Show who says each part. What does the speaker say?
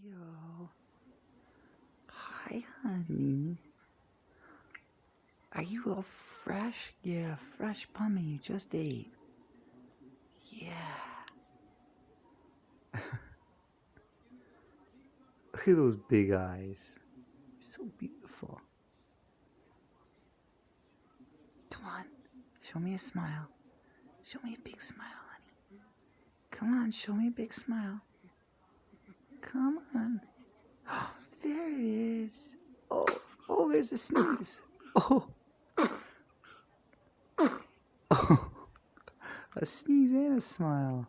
Speaker 1: Leo. Hi, honey. Are you all fresh? Yeah, fresh pumpkin you just ate. Yeah. Look at those big eyes. You're so beautiful. Come on. Show me a smile. Show me a big smile, honey. Come on, show me a big smile. Come on. Oh, there it is. Oh, there's a sneeze. Oh. Oh. A sneeze and a smile.